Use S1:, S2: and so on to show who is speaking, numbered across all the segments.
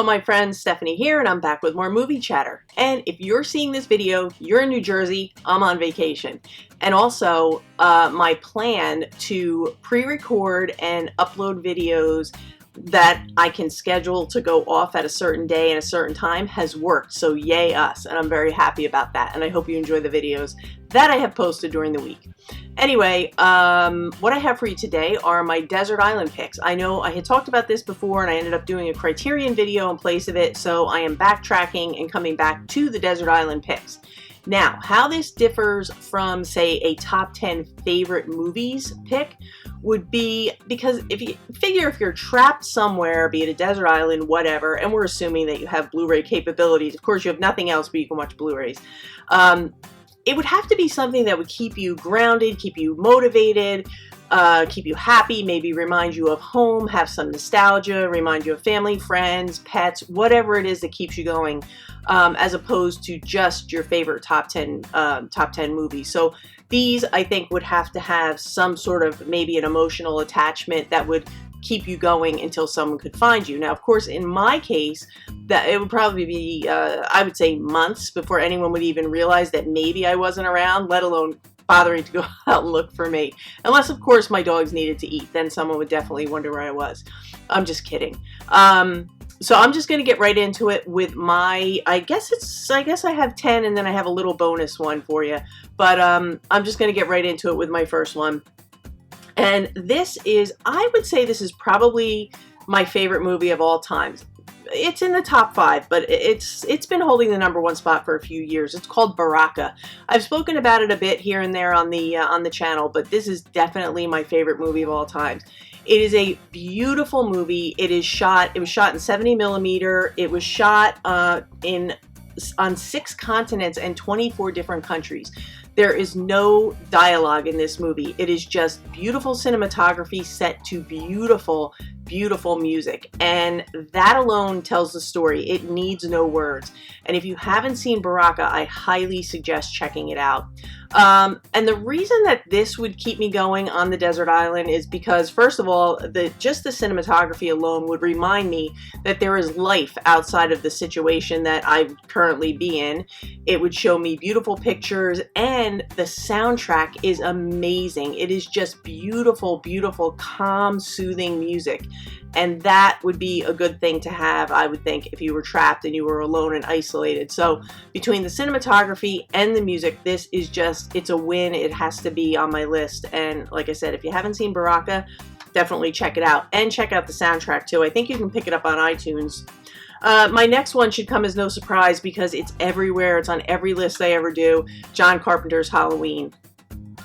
S1: Hello my friends, Stephanie here, and I'm back with more movie chatter. And if you're seeing this video, you're in New Jersey, I'm on vacation. And also, my plan to pre-record and upload videos that I can schedule to go off at a certain day and a certain time has worked. So yay us, and I'm very happy about that. And I hope you enjoy the videos that I have posted during the week. Anyway, what I have for you today are my desert island picks. I know I had talked about this before and I ended up doing a Criterion video in place of it, so I am backtracking and coming back to the desert island picks. Now, how this differs from, say, a top 10 favorite movies pick would be because if you figure if you're trapped somewhere, be it a desert island, whatever, and we're assuming that you have Blu-ray capabilities. Of course, you have nothing else, but you can watch Blu-rays. It would have to be something that would keep you grounded, keep you motivated, keep you happy, maybe remind you of home, have some nostalgia, remind you of family, friends, pets, whatever it is that keeps you going, as opposed to just your favorite top 10 movies. So these, I think, would have to have some sort of maybe an emotional attachment that would keep you going until someone could find you. Now, of course, in my case, that it would probably be, I would say, months before anyone would even realize that maybe I wasn't around, let alone bothering to go out and look for me. Unless, of course, my dogs needed to eat. Then someone would definitely wonder where I was. I'm just kidding. So I'm just going to get right into it with my, I guess I have 10 and then I have a little bonus one for you. But I'm just going to get right into it with my first one. And this is, I would say this is probably my favorite movie of all time. It's in the top 5, but it's been holding the #1 spot for a few years. It's called Baraka. I've spoken about it a bit here and there on the channel, but this is definitely my favorite movie of all time. It is a beautiful movie. It was shot in 70mm. It was shot on 6 continents and 24 different countries. There is no dialogue in this movie. It is just beautiful cinematography set to beautiful, beautiful music. And that alone tells the story. It needs no words. And if you haven't seen Baraka, I highly suggest checking it out. And the reason that this would keep me going on the desert island is because, first of all, just the cinematography alone would remind me that there is life outside of the situation that I currently be in. It would show me beautiful pictures, and the soundtrack is amazing. It is just beautiful, beautiful, calm, soothing music. And that would be a good thing to have, I would think, if you were trapped and you were alone and isolated. So between the cinematography and the music, this is just, it's a win. It has to be on my list. And like I said, if you haven't seen Baraka, definitely check it out. And check out the soundtrack too. I think you can pick it up on iTunes. My next one should come as no surprise because it's everywhere. It's on every list I ever do. John Carpenter's Halloween.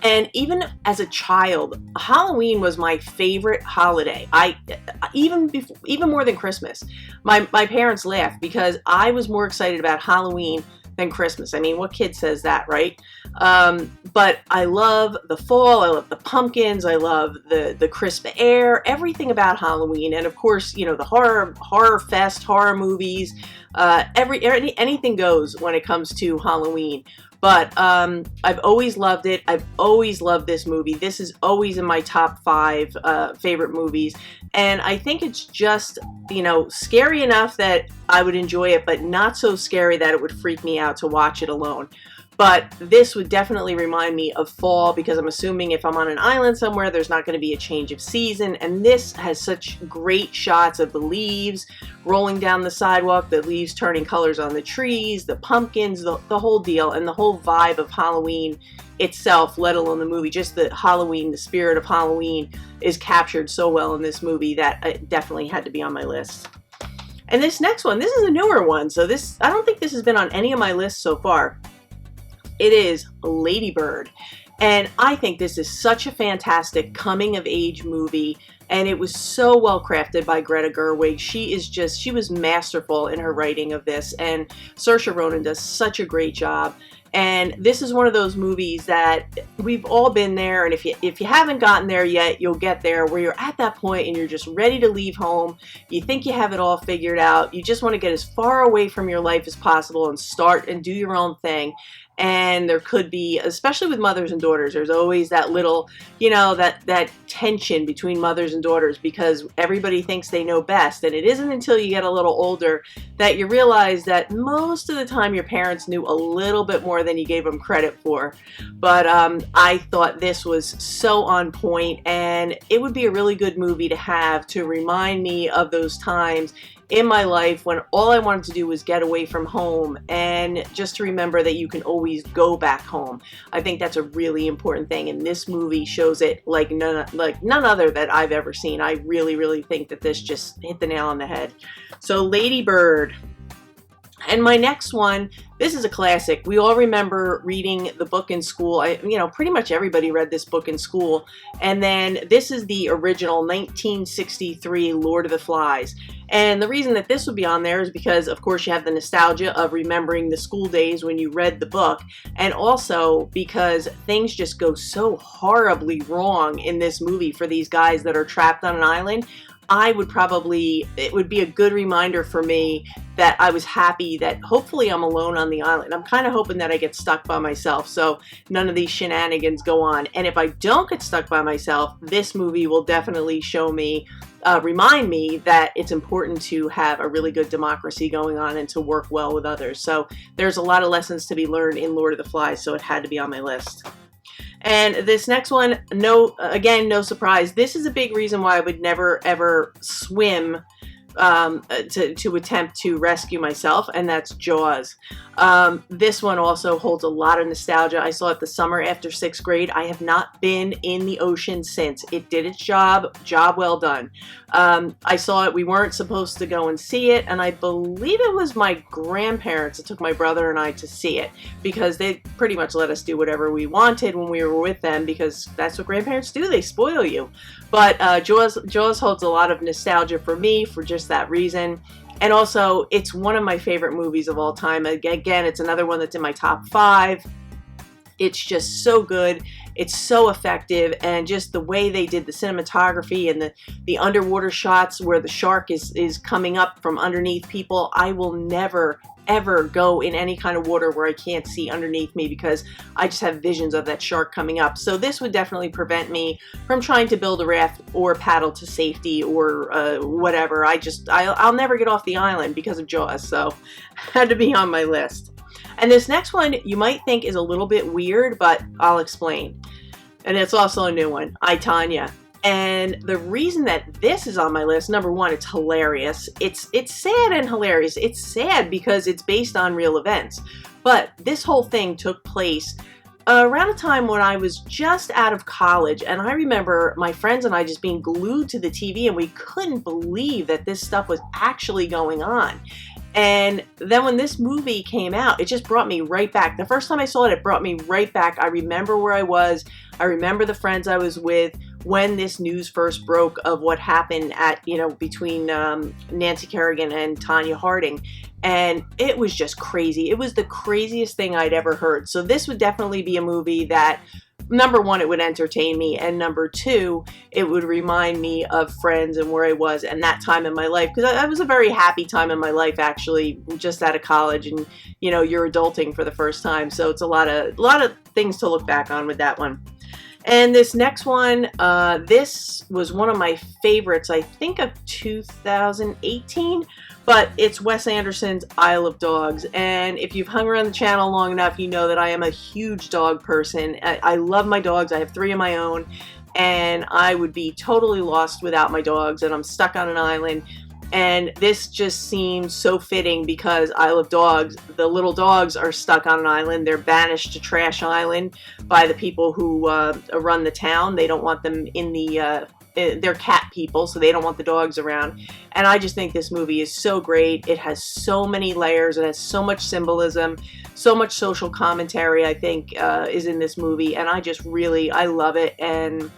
S1: And even as a child, Halloween was my favorite holiday. Even more than Christmas. My parents laughed because I was more excited about Halloween than Christmas. I mean, what kid says that, right? But I love the fall. I love the pumpkins. I love the crisp air. Everything about Halloween, and of course, you know, the horror fest, horror movies. Anything goes when it comes to Halloween. But I've always loved it. I've always loved this movie. This is always in my top 5 favorite movies. And I think it's just, you know, scary enough that I would enjoy it, but not so scary that it would freak me out to watch it alone. But this would definitely remind me of fall because I'm assuming if I'm on an island somewhere, there's not going to be a change of season. And this has such great shots of the leaves rolling down the sidewalk, the leaves turning colors on the trees, the pumpkins, the whole deal, and the whole vibe of Halloween itself, let alone the movie. Just the Halloween, the spirit of Halloween is captured so well in this movie that it definitely had to be on my list. And this next one, this is a newer one. So this, I don't think this has been on any of my lists so far. It is Lady Bird, and I think this is such a fantastic coming-of-age movie, and it was so well crafted by Greta Gerwig. She was masterful in her writing of this, and Saoirse Ronan does such a great job. And this is one of those movies that we've all been there, and if you haven't gotten there yet, you'll get there, where you're at that point and you're just ready to leave home. You think you have it all figured out. You just want to get as far away from your life as possible and start and do your own thing. And there could be, especially with mothers and daughters, there's always that little, that tension between mothers and daughters, because everybody thinks they know best. And it isn't until you get a little older that you realize that most of the time your parents knew a little bit more than you gave them credit for. But I thought this was so on point, and it would be a really good movie to have to remind me of those times in my life when all I wanted to do was get away from home, and just to remember that you can always go back home. I think that's a really important thing, and this movie shows it like none other that I've ever seen. I really, really think that this just hit the nail on the head. So Lady Bird. And my next one, this is a classic. We all remember reading the book in school. Pretty much everybody read this book in school. And then this is the original 1963 Lord of the Flies. And the reason that this would be on there is because, of course, you have the nostalgia of remembering the school days when you read the book. And also because things just go so horribly wrong in this movie for these guys that are trapped on an island. It would be a good reminder for me that I was happy that hopefully I'm alone on the island. I'm kind of hoping that I get stuck by myself, so none of these shenanigans go on. And if I don't get stuck by myself, this movie will definitely remind me that it's important to have a really good democracy going on and to work well with others. So there's a lot of lessons to be learned in Lord of the Flies, so it had to be on my list. And this next one, no surprise. This is a big reason why I would never ever swim to attempt to rescue myself, and that's Jaws. This one also holds a lot of nostalgia. I saw it the summer after 6th grade. I have not been in the ocean since. It did its job well done. I saw it. We weren't supposed to go and see it, and I believe it was my grandparents that took my brother and I to see it, because they pretty much let us do whatever we wanted when we were with them, because that's what grandparents do. They spoil you. But Jaws holds a lot of nostalgia for me for just that reason. And also, it's one of my favorite movies of all time. Again, it's another one that's in my top 5. It's just so good. It's so effective, and just the way they did the cinematography and the underwater shots where the shark is coming up from underneath people. I will never ever go in any kind of water where I can't see underneath me, because I just have visions of that shark coming up. So this would definitely prevent me from trying to build a raft or paddle to safety or whatever. I'll never get off the island because of Jaws, so had to be on my list. And this next one you might think is a little bit weird, but I'll explain. And it's also a new one, I, Tonya. And the reason that this is on my list, number one, it's hilarious. It's sad and hilarious. It's sad because it's based on real events. But this whole thing took place around a time when I was just out of college, and I remember my friends and I just being glued to the TV, and we couldn't believe that this stuff was actually going on. And then when this movie came out, it just brought me right back. The first time I saw it, it brought me right back. I remember where I was. I remember the friends I was with when this news first broke of what happened between Nancy Kerrigan and Tonya Harding. And it was just crazy. It was the craziest thing I'd ever heard. So this would definitely be a movie that, number one, it would entertain me, and number two, it would remind me of friends and where I was and that time in my life, because I was a very happy time in my life, actually, just out of college, and you're adulting for the first time, so it's a lot of things to look back on with that one. And this next one, this was one of my favorites, I think, of 2018. But it's Wes Anderson's Isle of Dogs, and if you've hung around the channel long enough, you know that I am a huge dog person. I love my dogs. I have 3 of my own, and I would be totally lost without my dogs, and I'm stuck on an island. And this just seems so fitting, because Isle of Dogs, the little dogs are stuck on an island. They're banished to Trash Island by the people who run the town. They don't want them in they're cat people, so they don't want the dogs around. And I just think this movie is so great. It has so many layers. It has so much symbolism, so much social commentary, I think, is in this movie. And I love it. And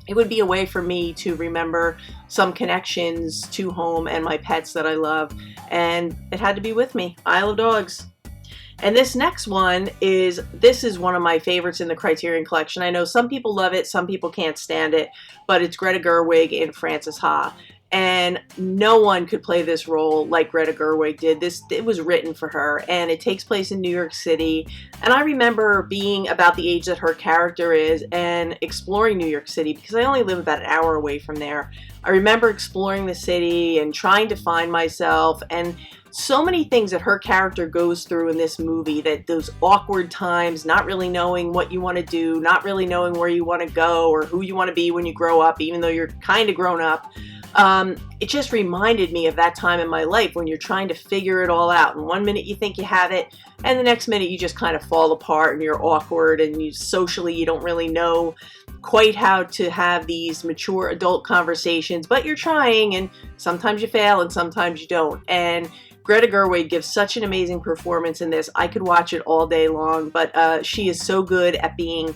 S1: it would be a way for me to remember some connections to home and my pets that I love. And it had to be with me. Isle of Dogs. And this next one is one of my favorites in the Criterion Collection. I know some people love it, some people can't stand it, but it's Greta Gerwig and Frances Ha. and no one could play this role like Greta Gerwig did. It was written for her, and it takes place in New York City. And I remember being about the age that her character is and exploring New York City, because I only live about an hour away from there. I remember exploring the city and trying to find myself, and so many things that her character goes through in this movie, that those awkward times, not really knowing what you want to do, not really knowing where you want to go or who you want to be when you grow up, even though you're kind of grown up. It just reminded me of that time in my life when you're trying to figure it all out. And one minute you think you have it, and the next minute you just kind of fall apart and you're awkward, and you don't really know quite how to have these mature adult conversations, but you're trying, and sometimes you fail and sometimes you don't. And Greta Gerwig gives such an amazing performance in this. I could watch it all day long, but she is so good at being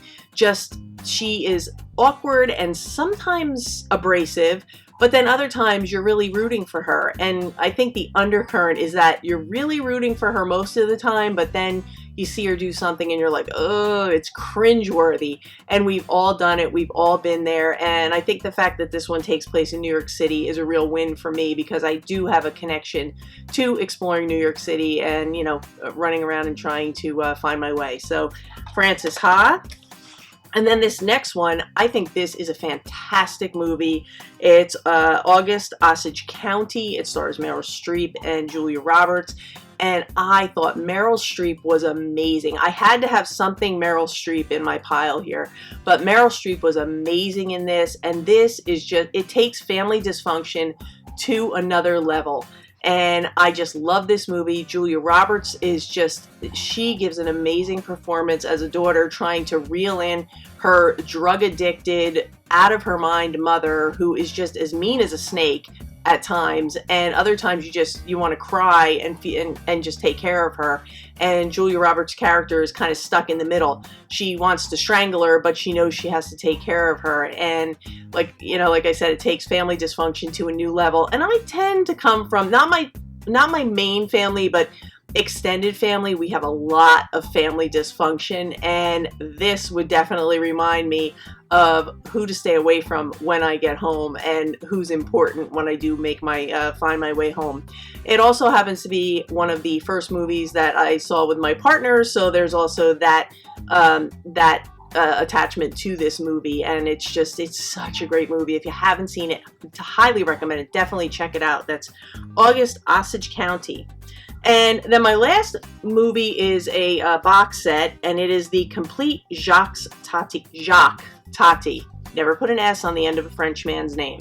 S1: she is awkward and sometimes abrasive, but then other times you're really rooting for her. And I think the undercurrent is that you're really rooting for her most of the time, but then you see her do something and you're like, oh, it's cringeworthy. And we've all done it. We've all been there. And I think the fact that this one takes place in New York City is a real win for me, because I do have a connection to exploring New York City and, running around and trying to find my way. So Frances Ha. And then this next one, I think this is a fantastic movie. It's August, Osage County. It stars Meryl Streep and Julia Roberts. And I thought Meryl Streep was amazing. I had to have something Meryl Streep in my pile here. But Meryl Streep was amazing in this. And this is it takes family dysfunction to another level. And I just love this movie. Julia Roberts she gives an amazing performance as a daughter trying to reel in her drug-addicted, out-of-her-mind mother, who is just as mean as a snake at times, and other times you want to cry and just take care of her. And Julia Roberts' character is kind of stuck in the middle. She wants to strangle her, but she knows she has to take care of her. And like I said, it takes family dysfunction to a new level. And I tend to come from not my main family, but extended family. We have a lot of family dysfunction, and this would definitely remind me of who to stay away from when I get home and who's important when I do make find my way home. It also happens to be one of the first movies that I saw with my partner, so there's also that attachment to this movie, and it's such a great movie. If you haven't seen it, I highly recommend it. Definitely check it out. That's August, Osage County. And then my last movie is a box set, and it is the complete Jacques Tati. Never put an S on the end of a French man's name.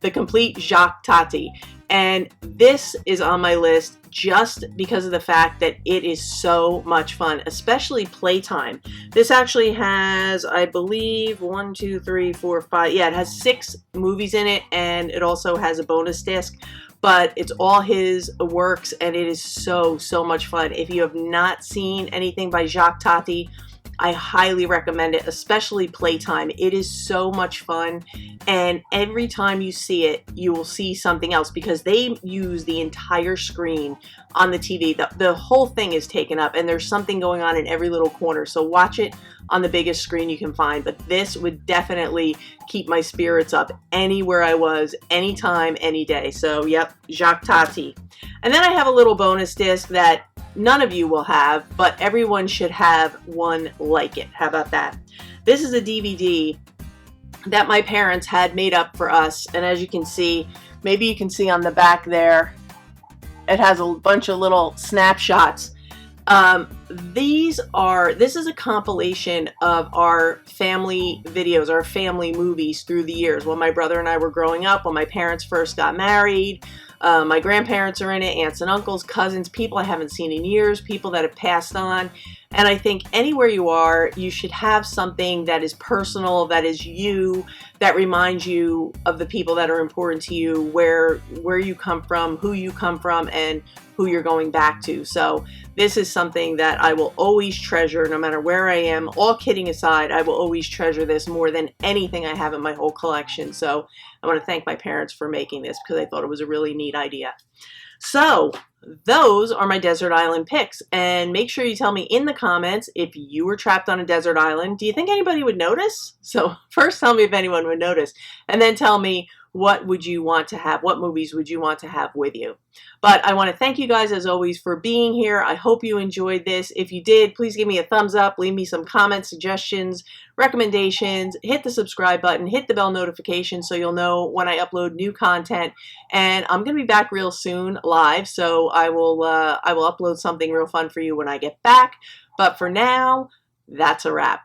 S1: The complete Jacques Tati. And this is on my list just because of the fact that it is so much fun, especially playtime. This actually has, I believe, 1, 2, 3, 4, 5. Yeah, it has 6 movies in it, and it also has a bonus disc. But it's all his works, and it is so much fun. If you have not seen anything by Jacques Tati, I highly recommend it, especially playtime. It is so much fun, and every time you see it, you will see something else, because they use the entire screen on the TV. The whole thing is taken up, and there's something going on in every little corner. So watch it on the biggest screen you can find. But this would definitely keep my spirits up anywhere I was, anytime, any day. So yep, Jacques Tati. And then I have a little bonus disc that none of you will have, but everyone should have one like it. How about that? This is a DVD that my parents had made up for us, and as you can see, maybe you can see on the back there, it has a bunch of little snapshots. This is a compilation of our family videos, our family movies through the years. When my brother and I were growing up, when my parents first got married, my grandparents are in it, aunts and uncles, cousins, people I haven't seen in years, people that have passed on. And I think anywhere you are, you should have something that is personal, that is you, that reminds you of the people that are important to you, where you come from, who you come from, and who you're going back to. So this is something that I will always treasure no matter where I am. All kidding aside, I will always treasure this more than anything I have in my whole collection. So I want to thank my parents for making this, because I thought it was a really neat idea. So those are my desert island picks, and make sure you tell me in the comments if you were trapped on a desert island. Do you think anybody would notice? So first tell me if anyone would notice, and then tell me what would you want to have? What movies would you want to have with you? But I want to thank you guys as always for being here. I hope you enjoyed this. If you did, please give me a thumbs up, leave me some comments, suggestions, recommendations, hit the subscribe button, hit the bell notification so you'll know when I upload new content. And I'm going to be back real soon live, so I will upload something real fun for you when I get back. But for now, that's a wrap.